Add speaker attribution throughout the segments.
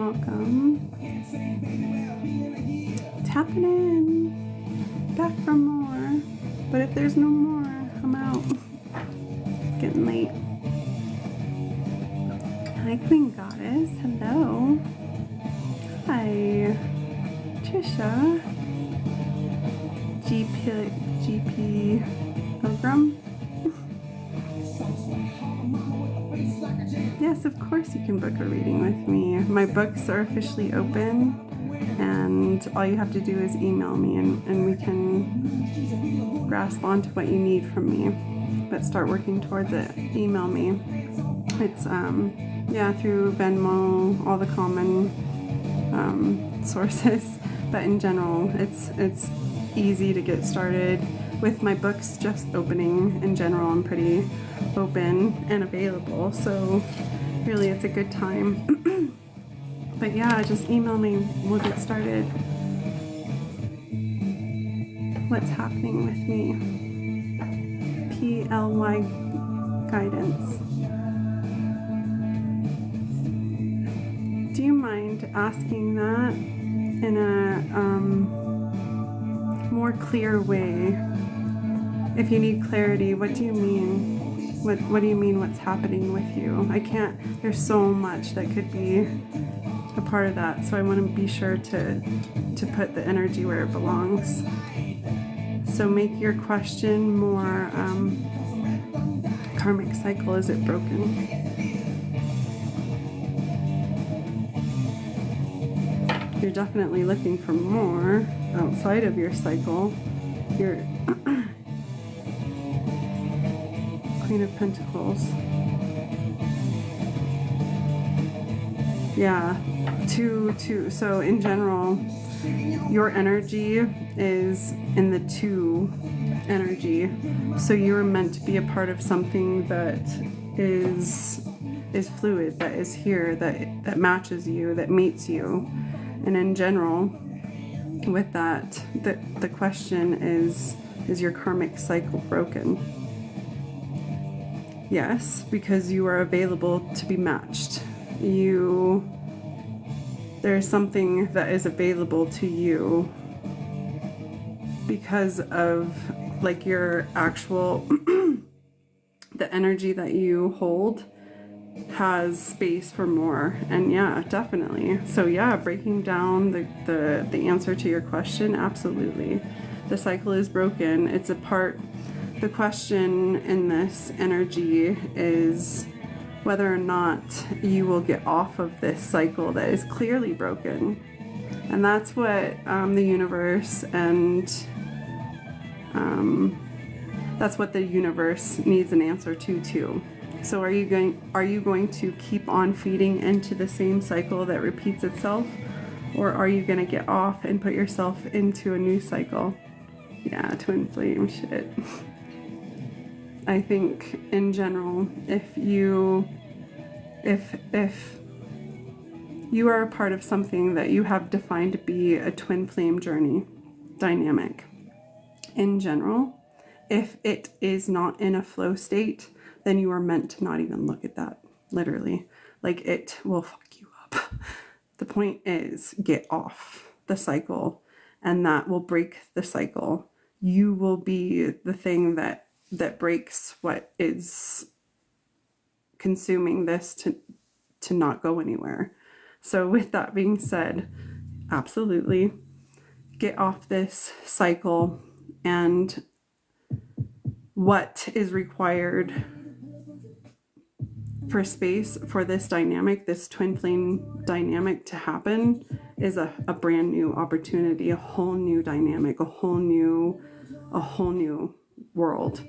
Speaker 1: Welcome. Tapping in. Back for more. But if there's no more, I'm out. It's getting late. Hi, Queen Goddess. Hello. Hi. Trisha. GP Pilgrim. Yes, of course you can book a reading with me. My books are officially open, and all you have to do is email me, and we can grasp onto what you need from me. But start working towards it. Email me. It's through Venmo, all the common sources. But in general, it's easy to get started. With my books just opening in general, I'm pretty open and available, so really it's a good time. But yeah, just email me, we'll get started. What's happening with me? PLY guidance. Do you mind asking that in a more clear way? If you need clarity, what do you mean? What do you mean what's happening with you? I can't, there's so much that could be a part of that, so I want to be sure to put the energy where it belongs. So make your question more karmic cycle, is it broken? You're definitely looking for more outside of your cycle. Your Queen of Pentacles. Yeah, two. So in general, your energy is in the 2 energy. So you're meant to be a part of something that is fluid, that is here, that matches you, that meets you. And in general, with that, the question is your karmic cycle broken? Yes, because you are available to be matched. There's something that is available to you because of like your actual, the energy that you hold has space for more. And yeah, definitely. So yeah, breaking down the answer to your question, absolutely. The cycle is broken. It's a part. The question in this energy is whether or not you will get off of this cycle that is clearly broken. And that's what the universe and that's what the universe needs an answer to too. So are you going to keep on feeding into the same cycle that repeats itself, or are you going to get off and put yourself into a new cycle? Yeah, twin flame shit. I think in general, if you are a part of something that you have defined to be a twin flame journey dynamic, in general, if it is not in a flow state, then you are meant to not even look at that, literally. Like, it will fuck you up. The point is, get off the cycle, and that will break the cycle. You will be the thing that breaks what is consuming this to not go anywhere. So with that being said, absolutely get off this cycle, and what is required for space for this dynamic, this twin flame dynamic to happen, is a brand new opportunity, a whole new dynamic, a whole new world.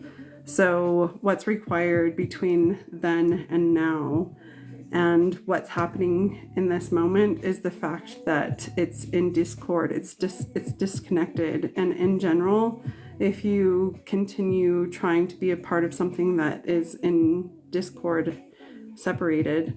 Speaker 1: So what's required between then and now, and what's happening in this moment, is the fact that it's in discord, it's disconnected. And in general, if you continue trying to be a part of something that is in discord, separated,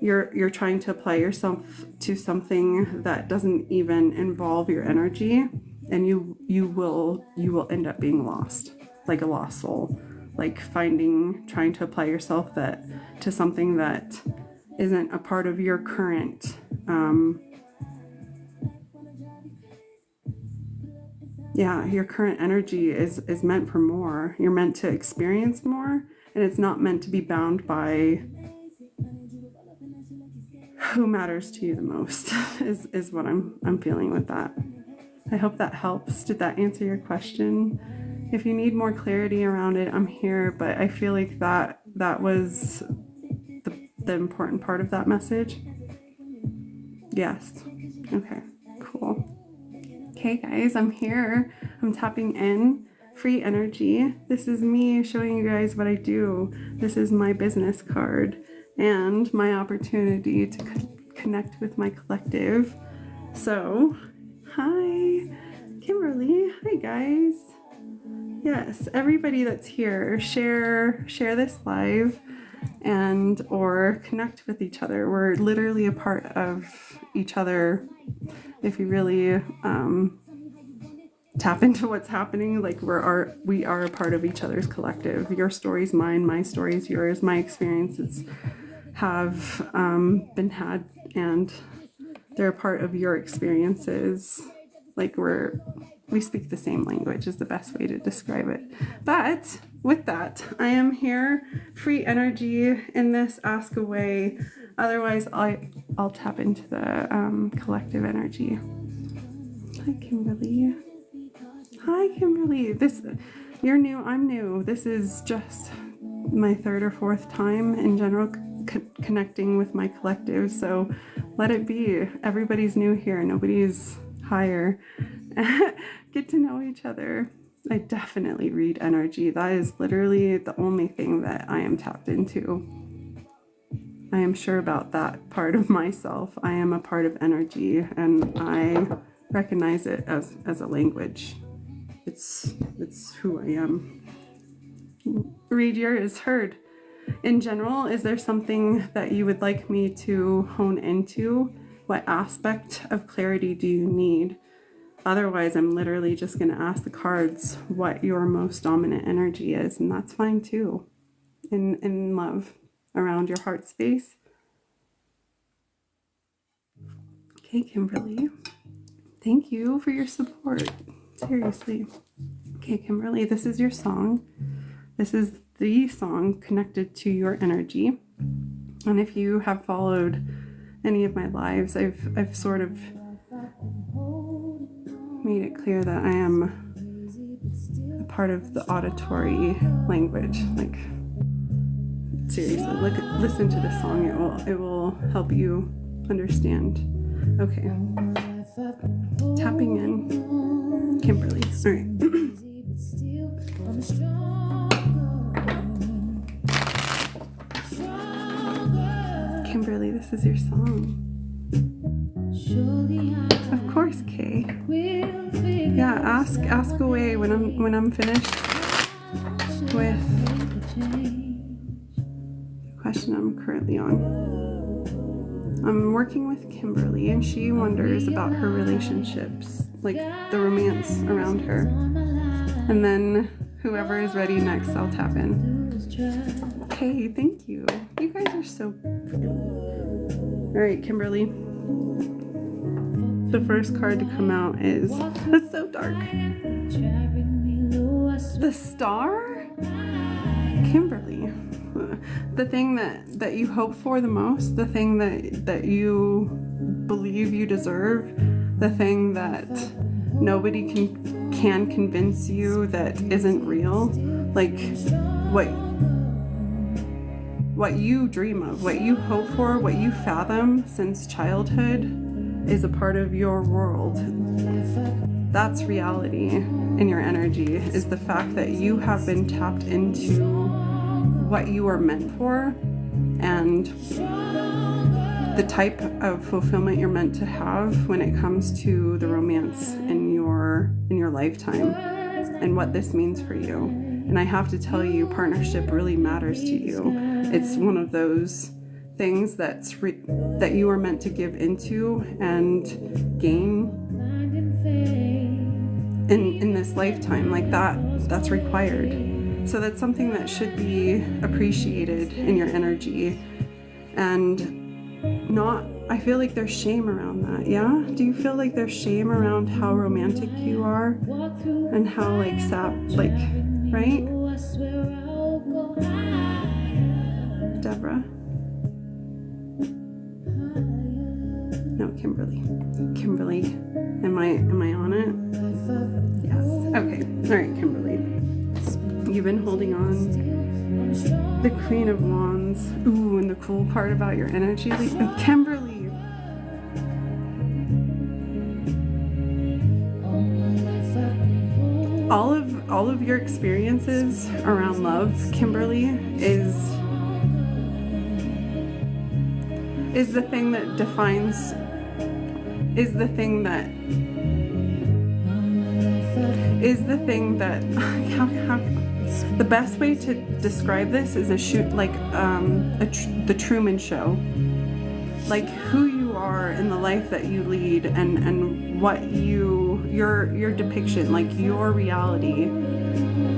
Speaker 1: you're trying to apply yourself to something that doesn't even involve your energy, and you will end up being lost, like a lost soul, like trying to apply yourself to something that isn't a part of your current your current energy is meant for more. You're meant to experience more, and it's not meant to be bound by who matters to you the most is what I'm feeling with that. I hope that helps. Did that answer your question? If you need more clarity around it, I'm here, but I feel like that was the important part of that message. Yes. Okay, cool. Okay guys, I'm here. I'm tapping in. Free energy. This is me showing you guys what I do. This is my business card and my opportunity to connect with my collective. So, hi, Kimberly. Hi guys. Yes, everybody that's here, share this live and or connect with each other. We're literally a part of each other. If you really tap into what's happening, like we are a part of each other's collective. Your story's mine, my story's yours. My experiences have been had, and they're a part of your experiences. Like we speak the same language is the best way to describe it. But with that, I am here, free energy in this ask away. Otherwise, I'll tap into the collective energy. Hi, Kimberly. Hi, Kimberly. You're new, I'm new. This is just my third or fourth time in general connecting with my collective, so let it be. Everybody's new here. Nobody's higher. Get to know each other. I definitely read energy. That is literally the only thing that I am tapped into. I am sure about that part of myself. I am a part of energy, and I recognize it as a language. It's who I am. Read yours. Heard. In general, is there something that you would like me to hone into? What aspect of clarity do you need? Otherwise, I'm literally just going to ask the cards what your most dominant energy is, and that's fine too. In love, around your heart space. Okay, Kimberly. Thank you for your support. Seriously. Okay, Kimberly, this is your song. This is the song connected to your energy. And if you have followed any of my lives, I've sort of made it clear that I am a part of the auditory language. Like, seriously, listen to this song. It will help you understand. Okay. Tapping in. Kimberly. All right. Kimberly, this is your song. Of course, Kay. Yeah, ask away when I'm finished with the question I'm currently on. I'm working with Kimberly, and she wonders about her relationships, like the romance around her. And then whoever is ready next, I'll tap in. Okay, thank you. You guys are so pretty. All right, Kimberly. The first card to come out is, it's so dark. The Star? Kimberly. The thing that you hope for the most, the thing that you believe you deserve, the thing that nobody can convince you that isn't real, like what you dream of, what you hope for, what you fathom since childhood is a part of your world. That's reality in your energy, is the fact that you have been tapped into what you are meant for and the type of fulfillment you're meant to have when it comes to the romance in your lifetime and what this means for you. And I have to tell you, partnership really matters to you. It's one of those things that you are meant to give into and gain in this lifetime. Like that's required. So that's something that should be appreciated in your energy and not I feel like there's shame around that. Yeah? Do you feel like there's shame around how romantic you are and how like sad, like, right? Deborah? No, Kimberly. Kimberly, am I on it? Yes. Okay. All right, Kimberly. You've been holding on. The Queen of Wands. Ooh, and the cool part about your energy, Kimberly. All of your experiences around love, Kimberly, is the thing that defines, is the thing that the best way to describe this is the Truman Show. Like who you are in the life that you lead and what your depiction, like your reality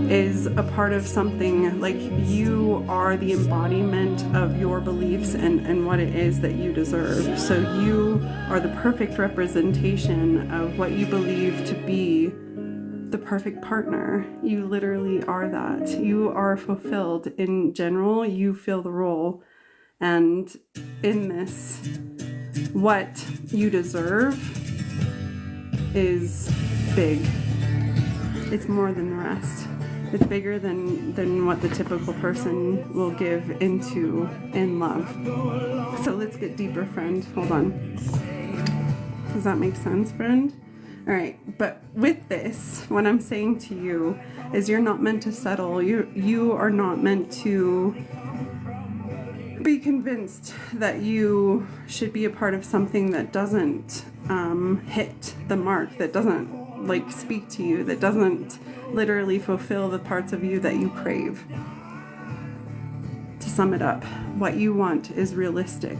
Speaker 1: is a part of something, like you are the embodiment of your beliefs and what it is that you deserve. So you are the perfect representation of what you believe to be the perfect partner. You literally are that. You are fulfilled. In general, you fill the role. And in this, what you deserve is big. It's more than the rest. It's bigger than what the typical person will give into in love. So let's get deeper, friend. Hold on. Does that make sense, friend? All right, but with this, what I'm saying to you is you're not meant to settle. You are not meant to be convinced that you should be a part of something that doesn't hit the mark, that doesn't like speak to you, that doesn't literally fulfill the parts of you that you crave. To sum it up, what you want is realistic,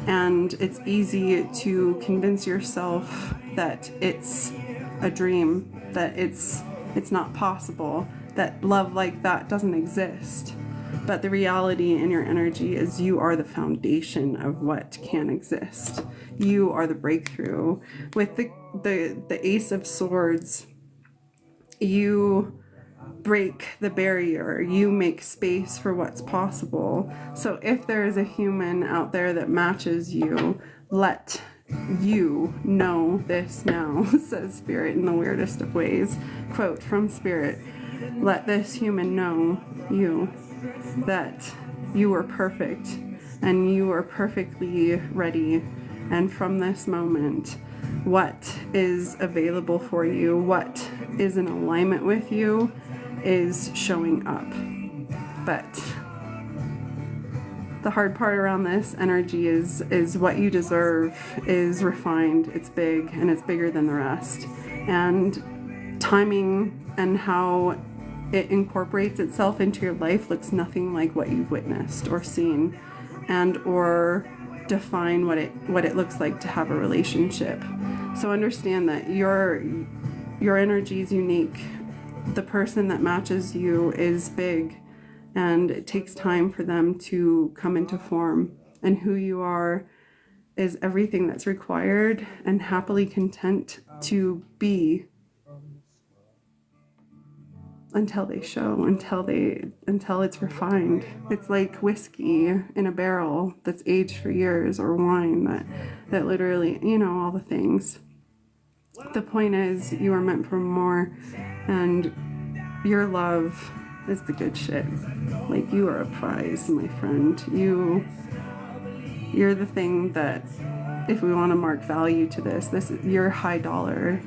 Speaker 1: and it's easy to convince yourself that it's a dream, that it's not possible, that love like that doesn't exist. But the reality in your energy is you are the foundation of what can exist. You are the breakthrough. With the Ace of Swords, you break the barrier. You make space for what's possible. So if there is a human out there that matches you, let you know this now, says Spirit in the weirdest of ways. Quote from Spirit, let this human know you, that you are perfect and you are perfectly ready. And from this moment, what is available for you, what is in alignment with you, is showing up. But the hard part around this energy is what you deserve is refined, it's big, and it's bigger than the rest. And timing and how it incorporates itself into your life looks nothing like what you've witnessed or seen, and or define what it looks like to have a relationship. So understand that your energy is unique. The person that matches you is big, and it takes time for them to come into form. And who you are is everything that's required, and happily content to be until they show, until it's refined. It's like whiskey in a barrel that's aged for years, or wine that literally, all the things. The point is, you are meant for more, and your love is the good shit. Like, you are a prize, my friend. You're the thing that, if we want to mark value to this, you're high dollar.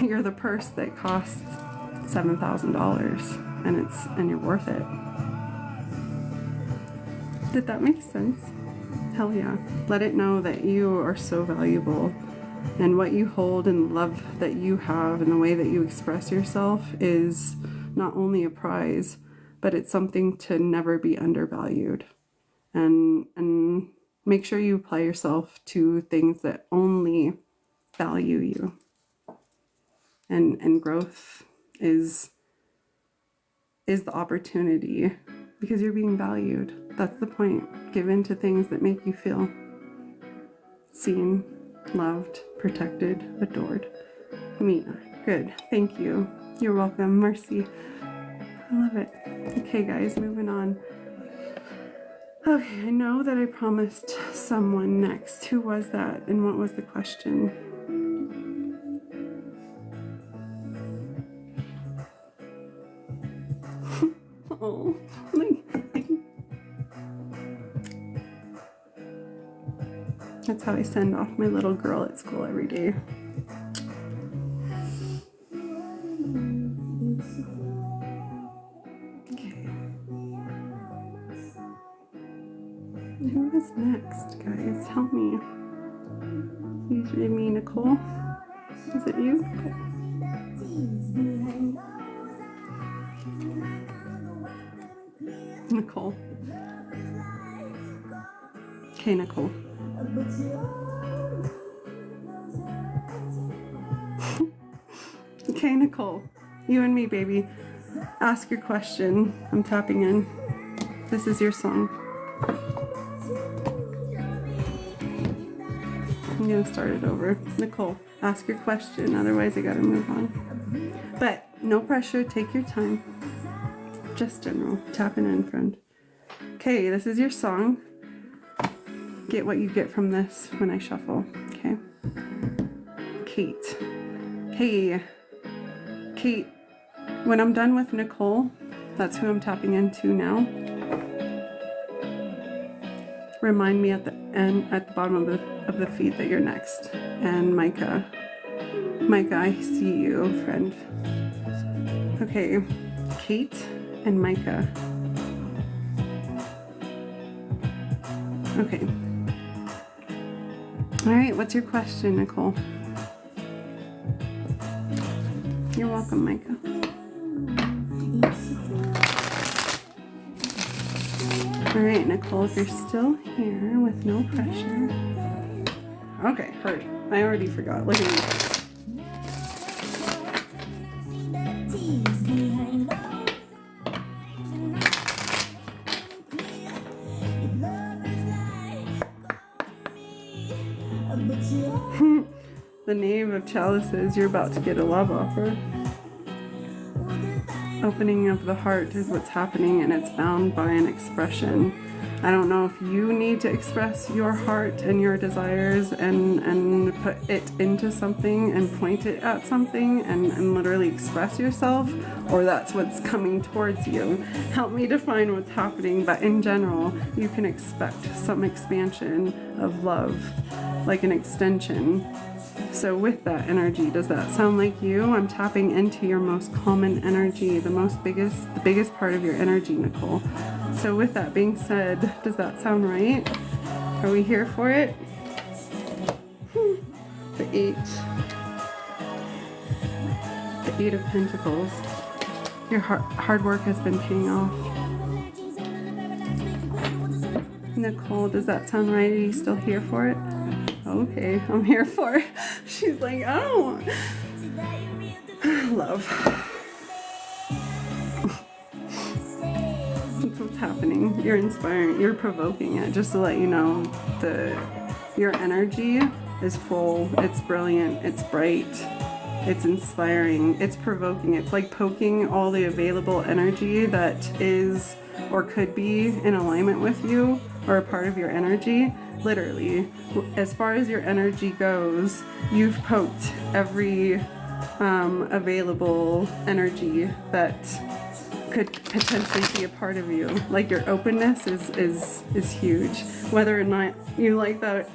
Speaker 1: You're the purse that costs $7,000, and you're worth it. Did that make sense? Hell yeah. Let it know that you are so valuable, and what you hold and love that you have and the way that you express yourself is not only a prize, but it's something to never be undervalued. And make sure you apply yourself to things that only value you. And growth is the opportunity, because you're being valued. That's the point. Give in to things that make you feel seen, loved, protected, adored. Mia, good. Thank you. You're welcome. Mercy. I love it. Okay, guys, moving on. Okay, I know that I promised someone next. Who was that, and what was the question? Oh, that's how I send off my little girl at school every day. Okay. Who is next, guys? Help me. Please read me, Nicole. Is it you? Nicole. Okay, Nicole. Okay, Nicole. You and me, baby. Ask your question. I'm tapping in. This is your song. I'm gonna start it over. Nicole, ask your question, otherwise I gotta move on. But no pressure, take your time. Just general, tapping in, friend. Okay, this is your song. Get what you get from this when I shuffle, okay? Kate. Hey, Kate, when I'm done with Nicole, that's who I'm tapping into now. Remind me at the end, at the bottom of the feed that you're next. And Micah, I see you, friend. Okay, Kate and Micah. Okay. All right, what's your question, Nicole? You're welcome, Micah. All right, Nicole, if you're still here with no pressure. Okay, heard. I already forgot. Look at me. The Knave of Chalices, you're about to get a love offer. Opening of the heart is what's happening, and it's bound by an expression. I don't know if you need to express your heart and your desires and put it into something and point it at something and literally express yourself, or that's what's coming towards you. Help me define what's happening, but in general, you can expect some expansion of love, like an extension. So with that energy, does that sound like you? I'm tapping into your most common energy, the biggest part of your energy, Nicole. So with that being said, does that sound right? Are we here for it? The Eight of Pentacles. Your hard work has been paying off. Nicole, does that sound right? Are you still here for it? Okay, I'm here for it. She's like, I don't want love. That's what's happening. You're inspiring, you're provoking it. Just to let you know, your energy is full, it's brilliant, it's bright, it's inspiring, it's provoking. It's like poking all the available energy that is or could be in alignment with you or a part of your energy. Literally, as far as your energy goes, you've poked every available energy that could potentially be a part of you. Like, your openness is huge. Whether or not you like that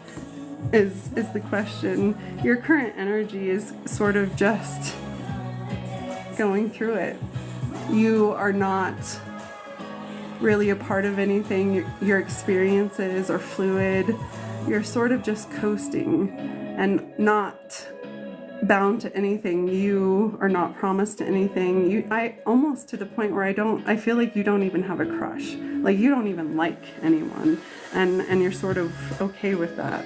Speaker 1: is the question. Your current energy is sort of just going through it. You are not really a part of anything. Your experiences are fluid. You're sort of just coasting and not bound to anything. You are not promised to anything. I almost to the point where I feel like you don't even have a crush. Like, you don't even like anyone, and you're sort of okay with that.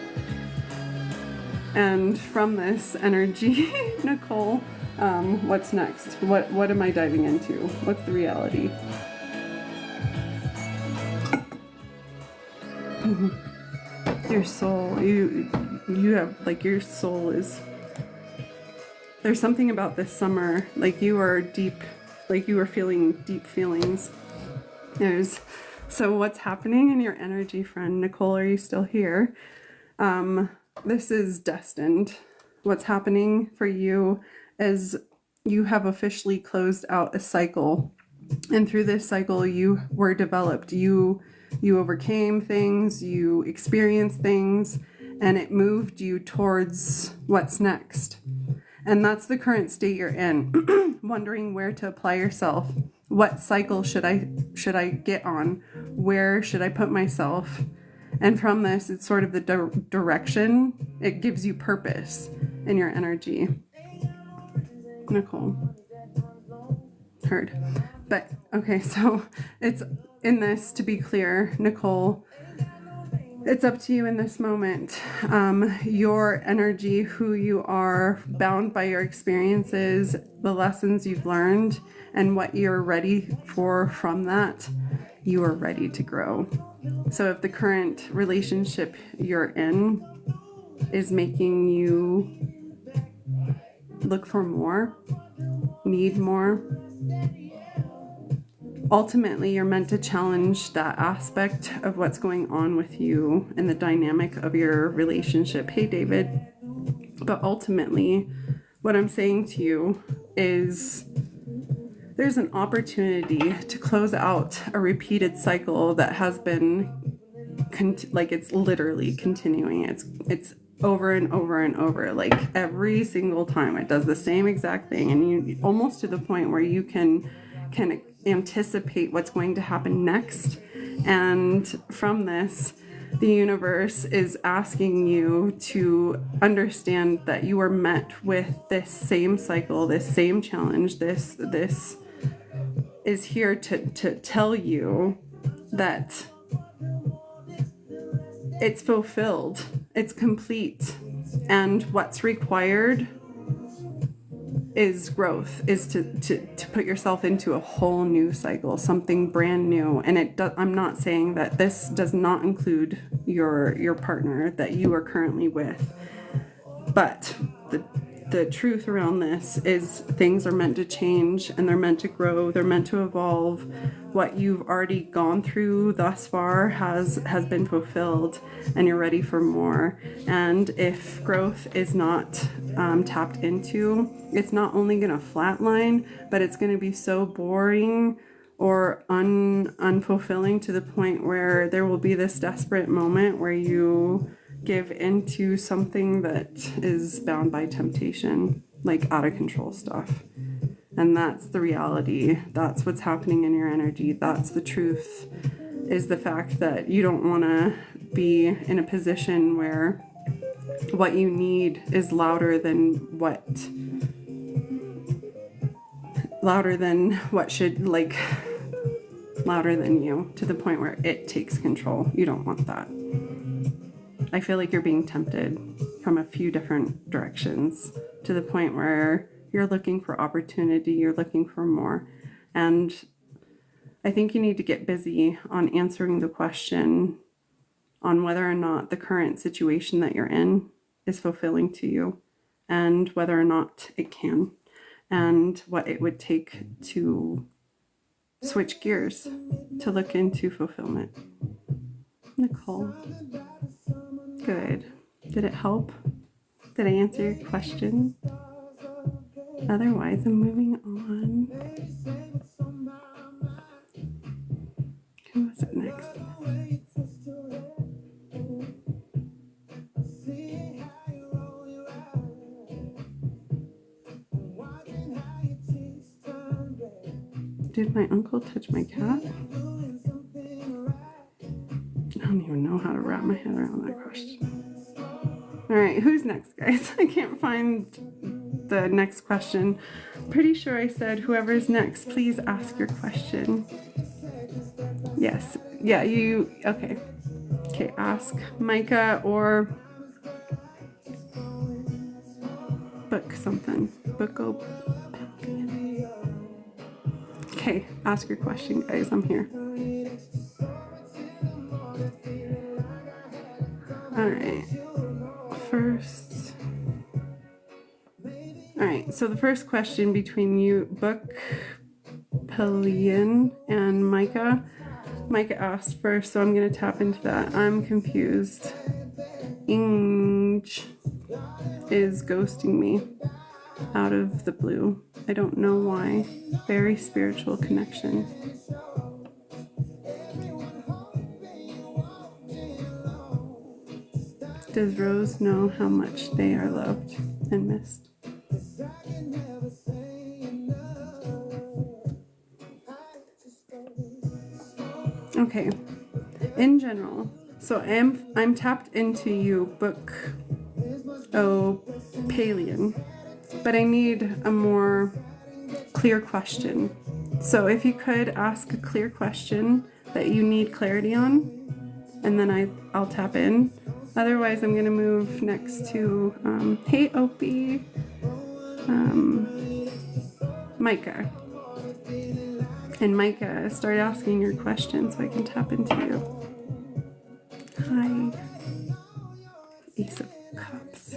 Speaker 1: And from this energy, Nicole, what's next? What am I diving into? What's the reality? Your soul, you have, like, your soul is, there's something about this summer, like you are deep, like you are feeling deep feelings. So what's happening in your energy, friend? Nicole, are you still here? This is destined. What's happening for you is you have officially closed out a cycle. And through this cycle, you were developed. You overcame things, you experienced things, and it moved you towards what's next. And that's the current state you're in, wondering where to apply yourself. What cycle should I get on? Where should I put myself? And from this, it's sort of the direction. It gives you purpose in your energy. Nicole. Heard. But, okay, so it's in this, to be clear, Nicole, it's up to you in this moment. Your energy, who you are, bound by your experiences, the lessons you've learned, and what you're ready for from that, you are ready to grow. So if the current relationship you're in is making you look for more, need more, ultimately you're meant to challenge that aspect of what's going on with you and the dynamic of your relationship. Hey, David. But ultimately, what I'm saying to you is there's an opportunity to close out a repeated cycle that has been like it's literally continuing. It's over and over and over, like every single time it does the same exact thing, and you almost to the point where you can anticipate what's going to happen next. And from this, the universe is asking you to understand that you are met with this same cycle, this same challenge. This is here to tell you that it's fulfilled, it's complete, and what's required is growth, is to put yourself into a whole new cycle, something brand new. And I'm not saying that this does not include your partner that you are currently with, but the truth around this is things are meant to change, and they're meant to grow, they're meant to evolve. What you've already gone through thus far has been fulfilled, and you're ready for more. And if growth is not tapped into, it's not only going to flatline, but it's going to be so boring or unfulfilling to the point where there will be this desperate moment where you give into something that is bound by temptation, like out of control stuff. And that's the reality. That's what's happening in your energy. That's the truth, is the fact that you don't want to be in a position where what you need is louder than what should, like, louder than you, to the point where it takes control. You don't want that. I feel like you're being tempted from a few different directions, to the point where you're looking for opportunity, you're looking for more. And I think you need to get busy on answering the question on whether or not the current situation that you're in is fulfilling to you, and whether or not it can, and what it would take to switch gears to look into fulfillment. Nicole. Good. Did it help? Did I answer your question? Otherwise, I'm moving on. Who was it next? Did my uncle touch my cat? I don't even know how to wrap my head around that question. All right, who's next, guys? I can't find the next question. Pretty sure I said whoever's next, please ask your question. Yes. Yeah, you. Okay. Okay, ask Micah or book something. Okay, ask your question, guys. I'm here. All right. So the first question between you, Book Pelian and Micah. Micah asked first, so I'm going to tap into that. I'm confused. Inge is ghosting me out of the blue. I don't know why. Very spiritual connection. Does Rose know how much they are loved and missed? Okay. In general, so I'm tapped into you, Book Palian, but I need a more clear question. So if you could ask a clear question that you need clarity on, and then I'll tap in. Otherwise, I'm going to move next to, hey Opie, Micah. And Micah, start asking your question so I can tap into you. Hi. Ace of Cups.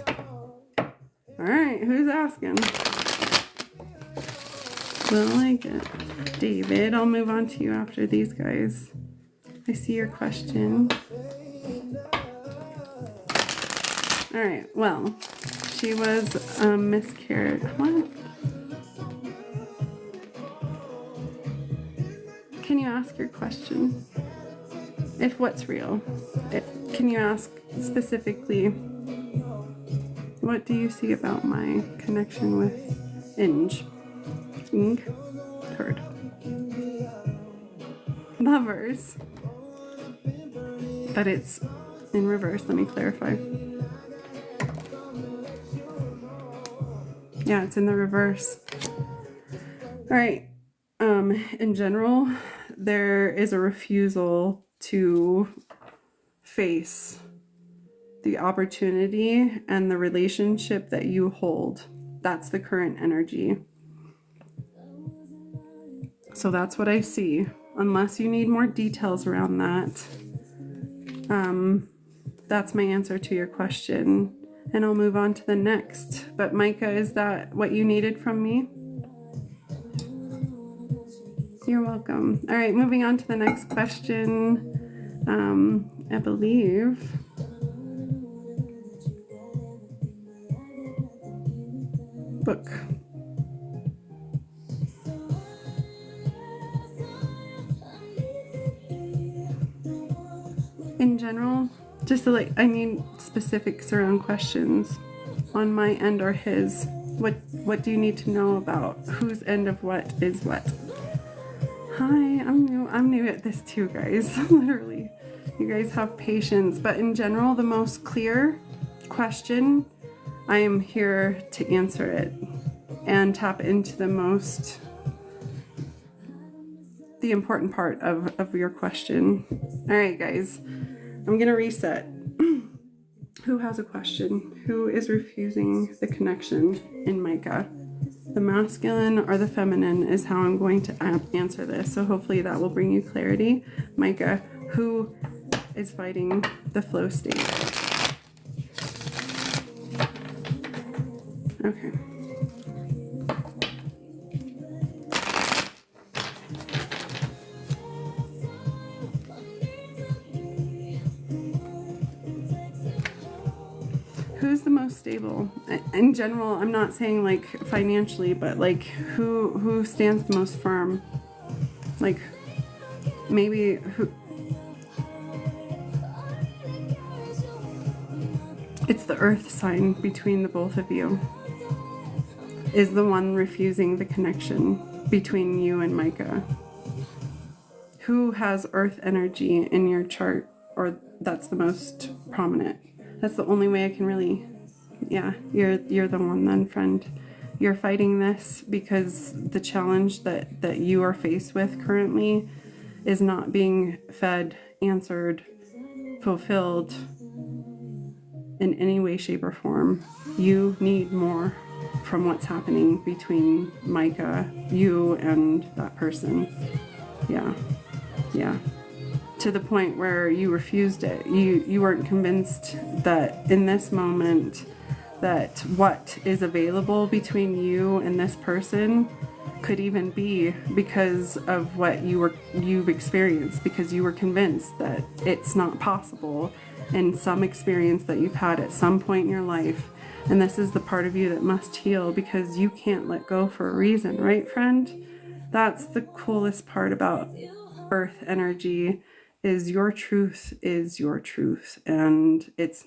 Speaker 1: All right, who's asking? Will like it. David, I'll move on to you after these guys. I see your question. All right, well, she was miscarried. What? Can you ask your question? If what's real, can you ask specifically, what do you see about my connection with Inge? Heard. Lovers. But it's in reverse, let me clarify. Yeah, it's in the reverse. All right. In general, there is a refusal to face the opportunity and the relationship that you hold. That's the current energy. So that's what I see. Unless you need more details around that, that's my answer to your question. And I'll move on to the next. But Micah, is that what you needed from me? You're welcome. All right, moving on to the next question. I believe Book. In general, just to I need specifics around questions on my end or his. What do you need to know about whose end of what is what? Hi, I'm new at this too, guys. Literally. You guys have patience. But in general, the most clear question, I am here to answer it and tap into the important part of your question. All right, guys, I'm going to reset. Who has a question? Who is refusing the connection in Micah? The masculine or the feminine is how I'm going to answer this. So hopefully that will bring you clarity. Micah, who is fighting the flow state? Okay. Who's the most stable? In general, I'm not saying like financially, but like who stands the most firm? Like maybe who? It's the earth sign between the both of you. Is the one refusing the connection between you and Micah. Who has earth energy in your chart, or that's the most prominent? That's the only way I can really, yeah, you're the one then, friend. You're fighting this because the challenge that you are faced with currently is not being fed, answered, fulfilled in any way, shape, or form. You need more from what's happening between Micah, you, and that person. Yeah. to the point where you refused it. You weren't convinced that in this moment that what is available between you and this person could even be because of what you've experienced, because you were convinced that it's not possible in some experience that you've had at some point in your life. And this is the part of you that must heal, because you can't let go for a reason, right, friend? That's the coolest part about earth energy, is your truth is your truth, and there's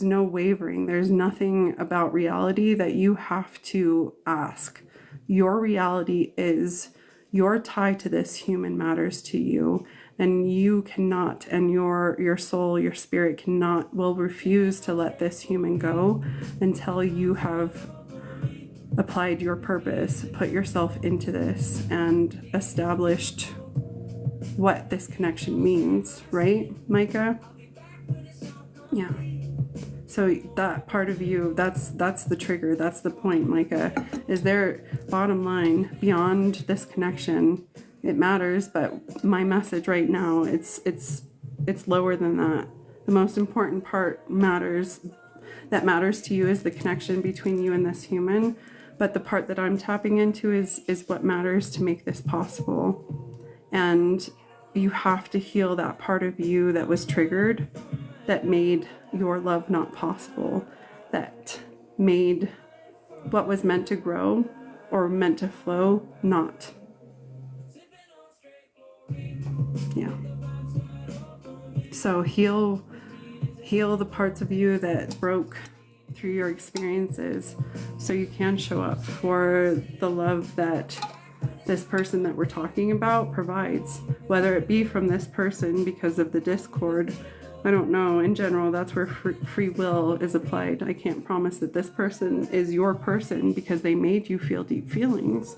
Speaker 1: no wavering. There's nothing about reality that you have to ask. Your reality is your tie to this human matters to you, and you cannot, and your soul, your spirit will refuse to let this human go until you have applied your purpose, put yourself into this, and established what this connection means, right, Micah? Yeah. So that part of you, that's the trigger, that's the point, Micah, is there, bottom line, beyond this connection, it matters, but my message right now, it's lower than that. The most important part that matters to you is the connection between you and this human, but the part that I'm tapping into is what matters to make this possible. And you have to heal that part of you that was triggered, that made your love not possible, that made what was meant to grow or meant to flow not. Yeah. So heal the parts of you that broke through your experiences, so you can show up for the love that this person that we're talking about provides, whether it be from this person because of the discord. I don't know. In general, that's where free will is applied. I can't promise that this person is your person because they made you feel deep feelings.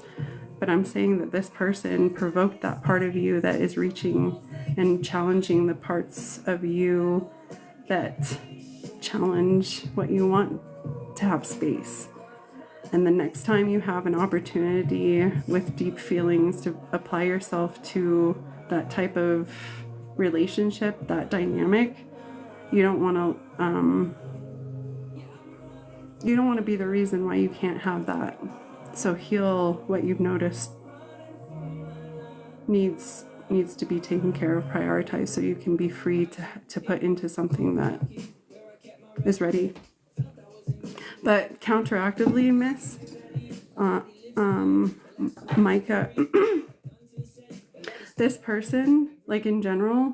Speaker 1: But I'm saying that this person provoked that part of you that is reaching and challenging the parts of you that challenge what you want to have space. And the next time you have an opportunity with deep feelings to apply yourself to that type of relationship, that dynamic, you don't want to be the reason why you can't have that. So heal what you've noticed needs to be taken care of, prioritized, so you can be free to put into something that is ready. But counteractively, Miss Micah, this person, like in general,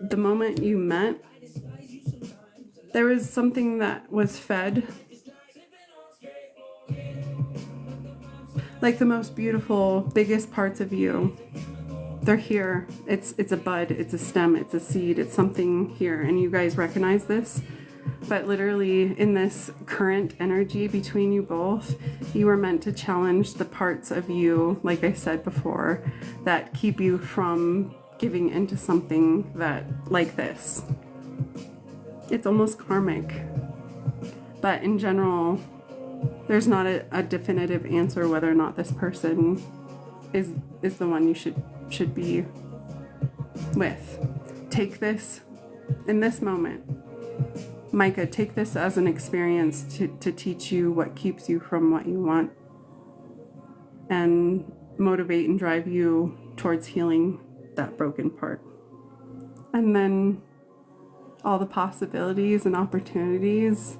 Speaker 1: the moment you met, there was something that was fed, like the most beautiful, biggest parts of you. They're here. It's a bud, it's a stem, it's a seed, it's something here, and you guys recognize this. But literally in this current energy between you both, you were meant to challenge the parts of you, like I said before, that keep you from giving into something that, like this. It's almost karmic. But in general, there's not a definitive answer whether or not this person is the one you should be with. Take this in this moment. Micah, take this as an experience to teach you what keeps you from what you want and motivate and drive you towards healing that broken part. And then all the possibilities and opportunities,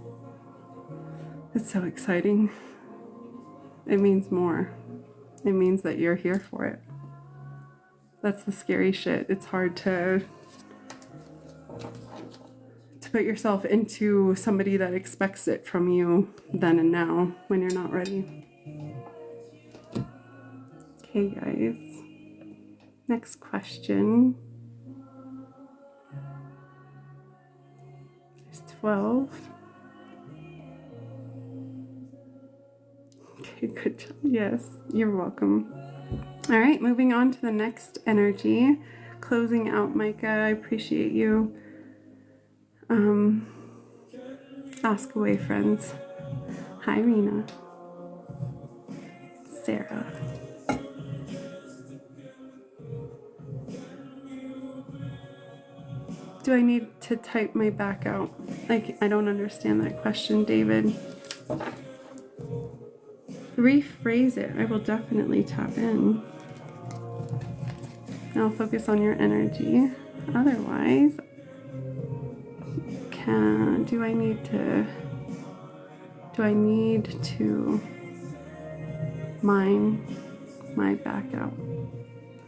Speaker 1: it's so exciting. It means more. It means that you're here for it. That's the scary shit. It's hard to put yourself into somebody that expects it from you then and now when you're not ready. Okay, guys. Next question. There's 12. Okay, good job. Yes, you're welcome. All right, moving on to the next energy. Closing out, Micah. I appreciate you. Ask away, friends. Hi, Rena. Sarah. Do I need to type my back out? Like, I don't understand that question, David. Rephrase it. I will definitely tap in. I'll focus on your energy. Otherwise, do I need to mine my back out?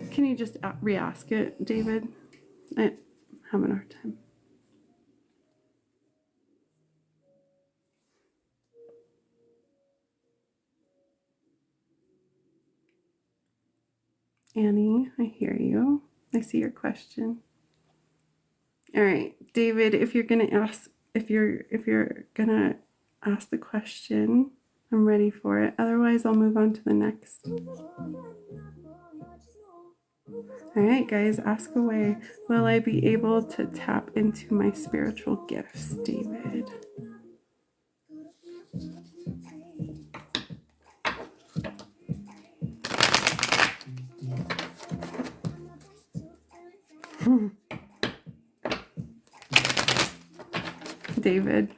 Speaker 1: Can you just re-ask it, David? I'm having a hard time. Annie, I hear you. I see your question. All right, David, if you're gonna ask the question, I'm ready for it. Otherwise, I'll move on to the next. All right, guys, ask away. Will I be able to tap into my spiritual gifts, David? David,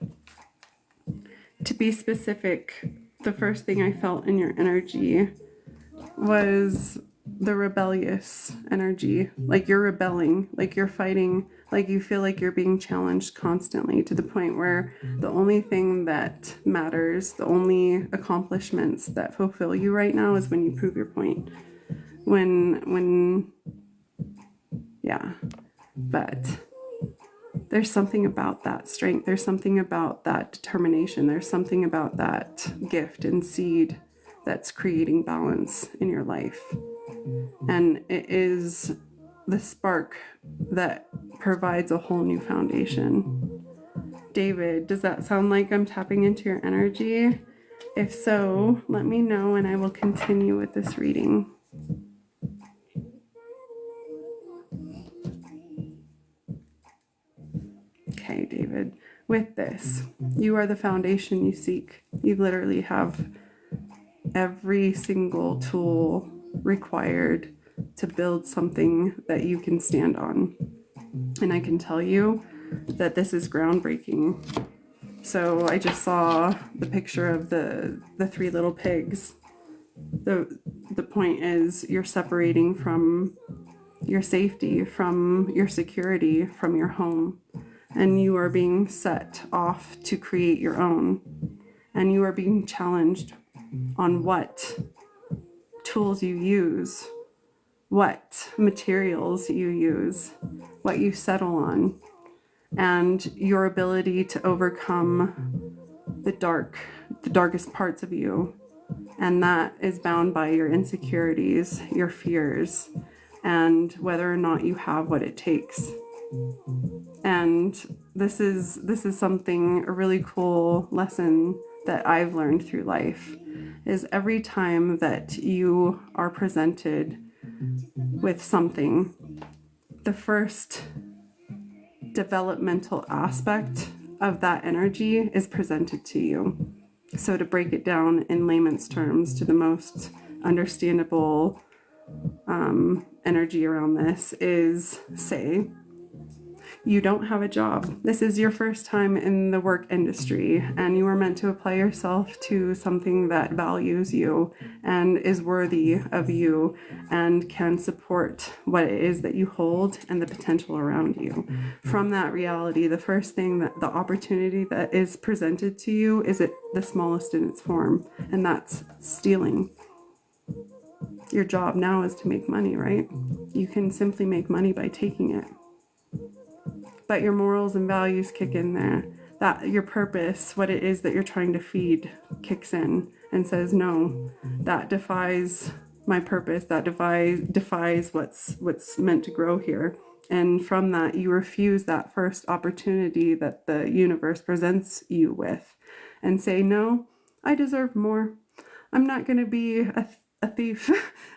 Speaker 1: to be specific, the first thing I felt in your energy was the rebellious energy. Like you're rebelling, like you're fighting, like you feel like you're being challenged constantly to the point where the only thing that matters, the only accomplishments that fulfill you right now is when you prove your point. Yeah. But there's something about that strength. There's something about that determination. There's something about that gift and seed that's creating balance in your life. And it is the spark that provides a whole new foundation. David, does that sound like I'm tapping into your energy? If so, let me know and I will continue with this reading. Okay, David, with this, you are the foundation you seek. You literally have every single tool required to build something that you can stand on. And I can tell you that this is groundbreaking. So I just saw the picture of the three little pigs. The point is you're separating from your safety, from your security, from your home. And you are being set off to create your own. And you are being challenged on what tools you use, what materials you use, what you settle on, and your ability to overcome the darkest parts of you. And that is bound by your insecurities, your fears, and whether or not you have what it takes. And this is something, a really cool lesson that I've learned through life, is every time that you are presented with something, the first developmental aspect of that energy is presented to you. So to break it down in layman's terms to the most understandable energy around this is, say, you don't have a job. This is your first time in the work industry, and you are meant to apply yourself to something that values you and is worthy of you and can support what it is that you hold and the potential around you. From that reality, the first thing, that the opportunity that is presented to you is the smallest in its form, and that's stealing. Your job now is to make money, right? You can simply make money by taking it. But your morals and values kick in there. That your purpose, what it is that you're trying to feed, kicks in and says, no, that defies my purpose. That defies what's meant to grow here. And from that, you refuse that first opportunity that the universe presents you with and say, no, I deserve more. I'm not going to be a thief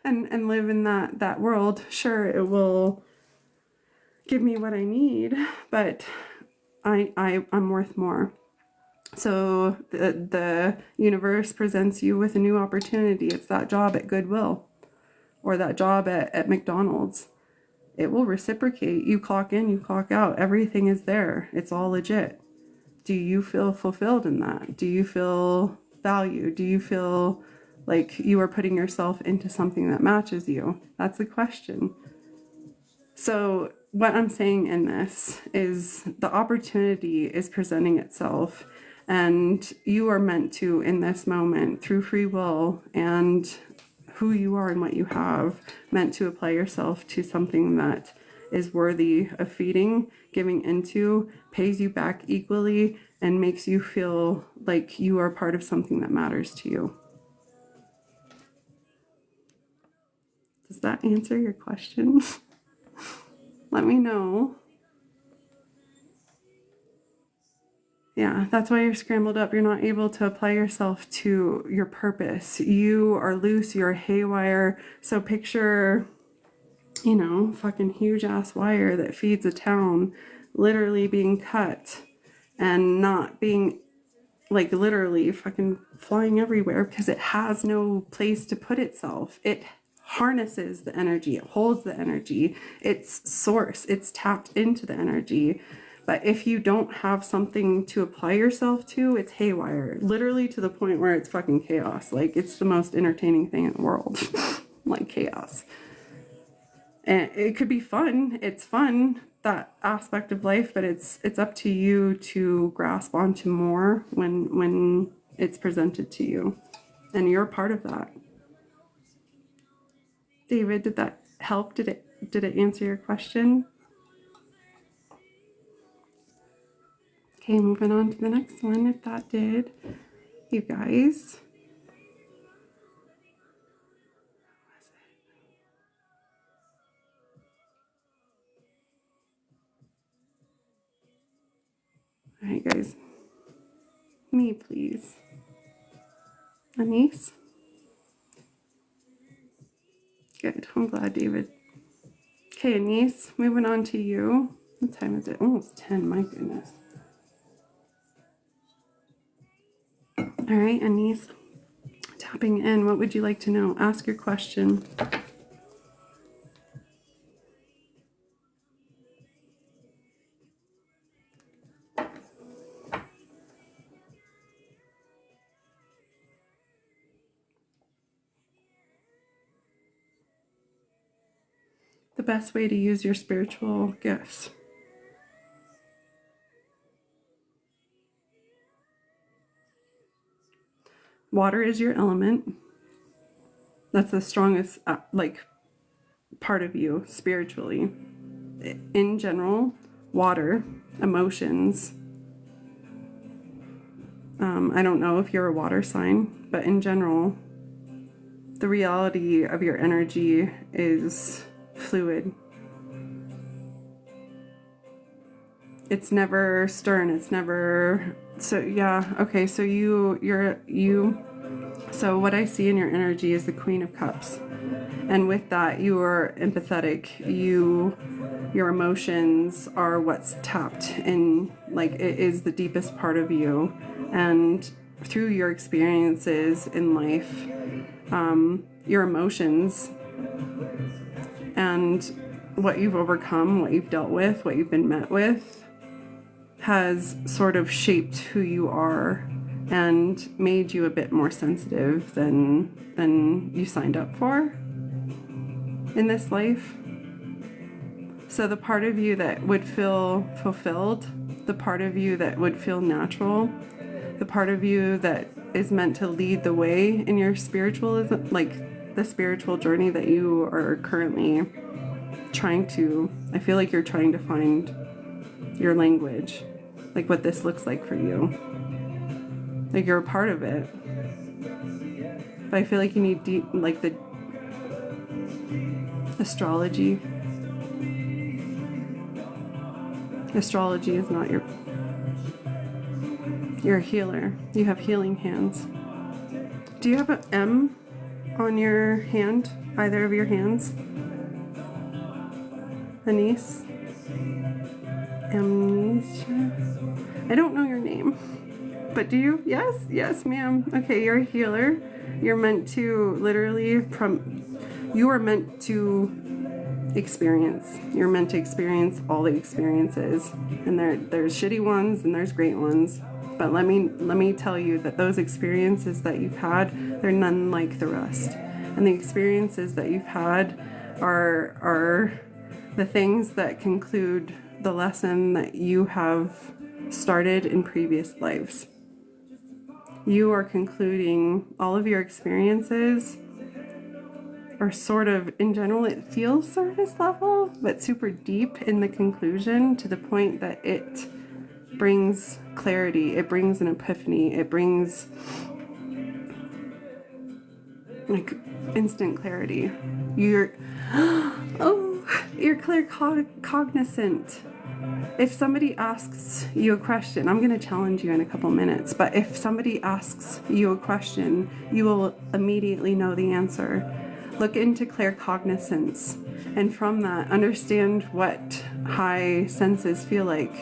Speaker 1: and live in that world. Sure, it will give me what I need, but I'm worth more. So the universe presents you with a new opportunity. It's that job at Goodwill or that job at McDonald's. it will reciprocate. You clock in, you clock out. Everything is there. It's all legit. Do you feel fulfilled in that? Do you feel valued? Do you feel like you are putting yourself into something that matches you? That's the question. So what I'm saying in this is the opportunity is presenting itself, and you are meant to, in this moment, through free will and who you are and what you have, meant to apply yourself to something that is worthy of feeding, giving into, pays you back equally, and makes you feel like you are part of something that matters to you. Does that answer your question? Let me know. Yeah, that's why you're scrambled up. You're not able to apply yourself to your purpose. You are loose, you're haywire. So picture, you know, fucking huge ass wire that feeds a town literally being cut and not being, like, literally fucking flying everywhere because it has no place to put itself. It harnesses the energy, it holds the energy, it's source, it's tapped into the energy. But if you don't have something to apply yourself to, it's haywire, literally to the point where it's fucking chaos. Like, it's the most entertaining thing in the world. Like, chaos. And it could be fun. It's fun, that aspect of life, but it's up to you to grasp onto more when it's presented to you. And you're a part of that. David, did that help? Did it answer your question? Okay, moving on to the next one, if that did. You guys. All right, guys. Me, please. Anise? Good. I'm glad, David. Okay, Anise, moving on to you. What time is it? Almost 10, my goodness. All right, Anise, tapping in. What would you like to know? Ask your question. The best way to use your spiritual gifts. Water is your element. That's the strongest, part of you spiritually. In general, water, emotions. I don't know if you're a water sign, but in general, the reality of your energy is fluid. It's never stern. It's never. So yeah, okay. So so what I see in your energy is the Queen of Cups. And with that, you are empathetic. Your emotions are what's tapped in, like, it is the deepest part of you. And through your experiences in life, your emotions and what you've overcome, what you've dealt with, what you've been met with, has sort of shaped who you are and made you a bit more sensitive than you signed up for in this life. So the part of you that would feel fulfilled, the part of you that would feel natural, the part of you that is meant to lead the way in your spiritualism, like the spiritual journey that you are currently trying to, I feel like you're trying to find your language, like what this looks like for you. Like, you're a part of it. But I feel like you need deep, like, the astrology. Astrology is not you're a healer. You have healing hands. Do you have an M on your hand? Either of your hands? Anise? Amnesia? I don't know your name. But do you? Yes? Yes, ma'am. Okay, you're a healer. You're meant to literally you are meant to experience. You're meant to experience all the experiences, and there's shitty ones and there's great ones. But let me tell you that those experiences that you've had, they're none like the rest. And the experiences that you've had are the things that conclude the lesson that you have started in previous lives. You are concluding all of your experiences, or sort of, in general, it feels surface level, but super deep in the conclusion, to the point that it brings clarity, it brings an epiphany, it brings like instant clarity. You're you're clear cognizant. If somebody asks you a question, I'm going to challenge you in a couple minutes, but if somebody asks you a question, you will immediately know the answer. Look into claircognizance, and from that, understand what high senses feel like.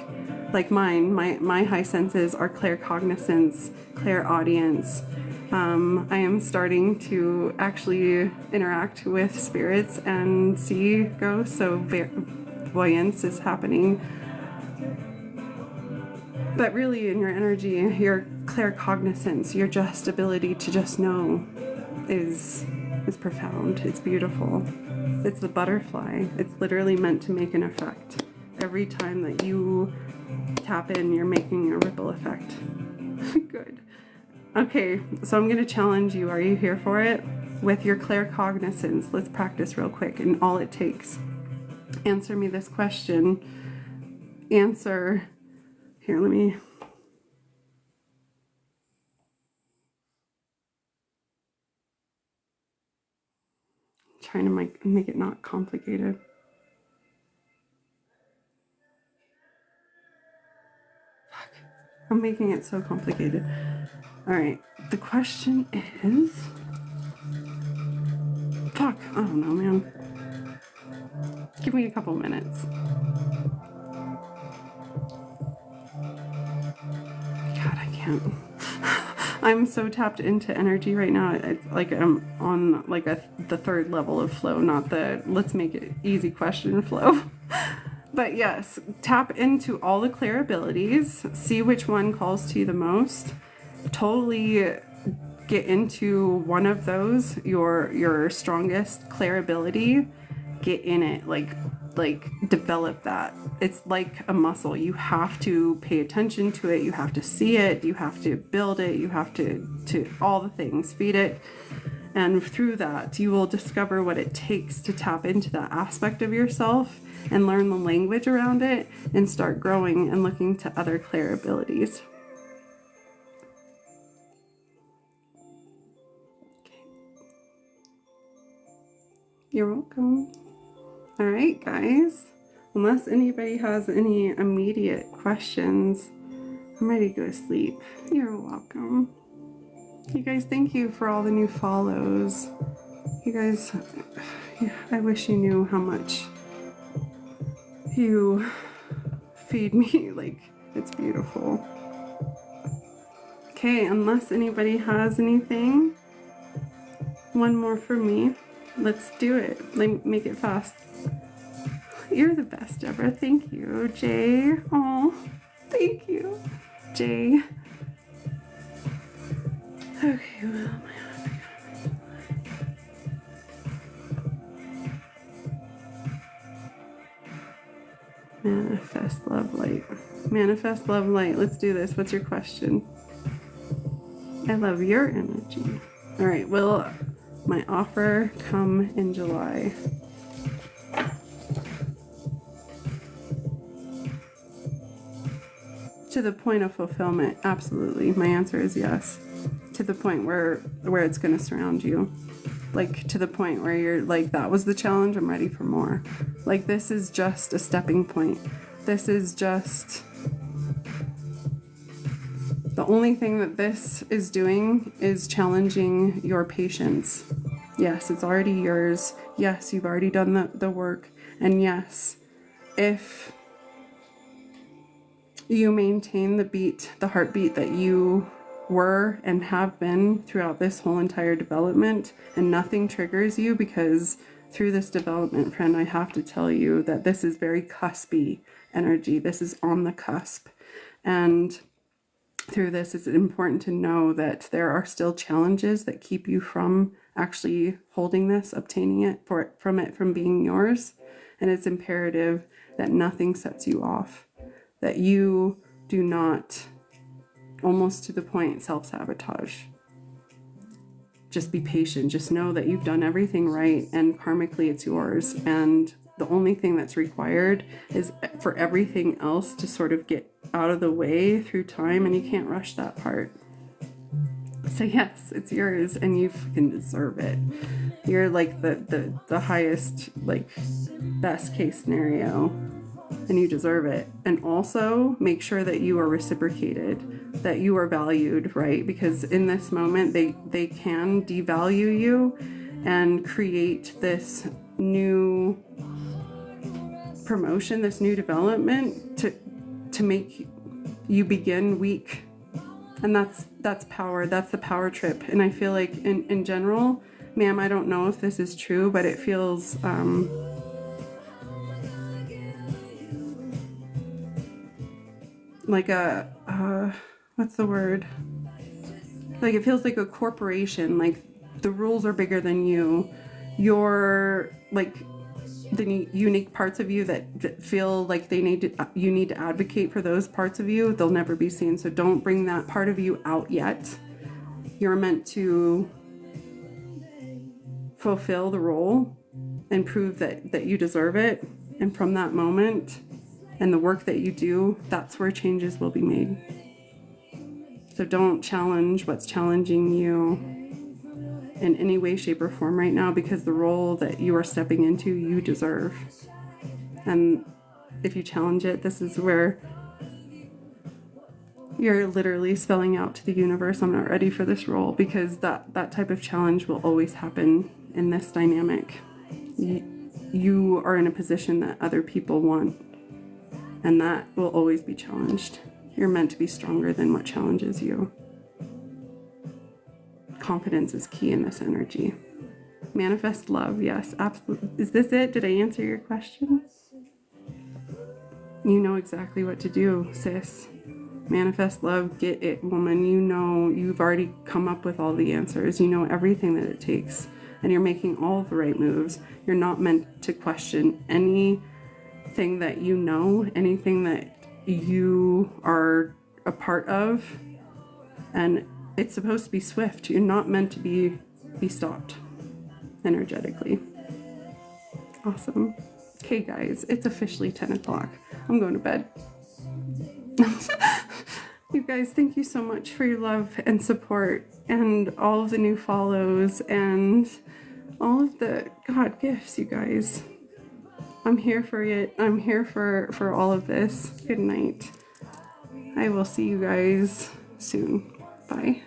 Speaker 1: Like mine, my high senses are claircognizance, clairaudience. I am starting to actually interact with spirits and see ghosts, so voyance is happening. But really, in your energy, your claircognizance, your just ability to just know is profound. It's beautiful. It's the butterfly. It's literally meant to make an effect. Every time that you tap in, you're making a ripple effect. Good. Okay, so I'm going to challenge you. Are you here for it? With your claircognizance, let's practice real quick, and all it takes. Answer me this question. Answer. Here, let me. Trying to make it not complicated. Fuck. I'm making it so complicated. All right. The question is. Fuck. I don't know, man. Give me a couple minutes. God, I can't. I'm so tapped into energy right now. It's like I'm on like the third level of flow, not the let's make it easy question flow. But yes, tap into all the clear abilities. See which one calls to you the most. Totally get into one of those, your strongest clear ability. Get in it, like develop that. It's like a muscle. You have to pay attention to it. You have to see it. You have to build it. You have to all the things, feed it. And through that, you will discover what it takes to tap into that aspect of yourself and learn the language around it and start growing and looking to other clear abilities. Okay. You're welcome. All right, guys, unless anybody has any immediate questions, I'm ready to go to sleep. You're welcome. You guys, thank you for all the new follows. You guys, I wish you knew how much you feed me. Like, it's beautiful. Okay, unless anybody has anything, one more for me. Let's do it. Like, make it fast. You're the best, Deborah. Thank you, Jay. Oh, thank you, Jay. Okay, well, manifest love light. Manifest love light. Let's do this. What's your question? I love your energy. All right, will my offer come in July? To the point of fulfillment, absolutely. My answer is yes. To the point where it's going to surround you. Like, to the point where you're like, that was the challenge, I'm ready for more. Like, this is just a stepping point. This is just... The only thing that this is doing is challenging your patience. Yes, it's already yours. Yes, you've already done the work. And yes, if you maintain the heartbeat that you were and have been throughout this whole entire development, and nothing triggers you because through this development, friend, I have to tell you that this is very cuspy energy. This is on the cusp. And through this, it's important to know that there are still challenges that keep you from actually holding this, obtaining it, from being yours. And it's imperative that nothing sets you off, that you do not, almost to the point, self-sabotage. Just be patient. Just know that you've done everything right, and karmically it's yours. And the only thing that's required is for everything else to sort of get out of the way through time, and you can't rush that part. So yes, it's yours, and you fucking deserve it. You're like the highest, like, best case scenario, and you deserve it. And also make sure that you are reciprocated, that you are valued, right? Because in this moment, they can devalue you and create this new promotion, this new development to make you begin weak. And that's power. That's the power trip. And I feel like in general, ma'am, I don't know if this is true, but it feels like a what's the word? Like it feels like a corporation. Like the rules are bigger than you. You're like the unique parts of you that feel like you need to advocate for those parts of you. They'll never be seen. So don't bring that part of you out yet. You're meant to fulfill the role and prove that you deserve it. And from that moment and the work that you do, that's where changes will be made. So don't challenge what's challenging you in any way, shape, or form right now, because the role that you are stepping into, you deserve. And if you challenge it, this is where you're literally spelling out to the universe, I'm not ready for this role, because that type of challenge will always happen in this dynamic. You are in a position that other people want, and that will always be challenged. You're meant to be stronger than what challenges you. Confidence is key in this energy. Manifest love, yes, absolutely. Is this it? Did I answer your question? You know exactly what to do, sis. Manifest love, get it, woman. You know, you've already come up with all the answers. You know everything that it takes, and you're making all of the right moves. You're not meant to question anything that you know, anything that you are a part of, and it's supposed to be swift. You're not meant to be stopped energetically. Awesome. Okay, guys, it's officially 10 o'clock. I'm going to bed. You guys, thank you so much for your love and support and all of the new follows and all of the God gifts, you guys. I'm here for it. I'm here for all of this. Good night. I will see you guys soon. Bye.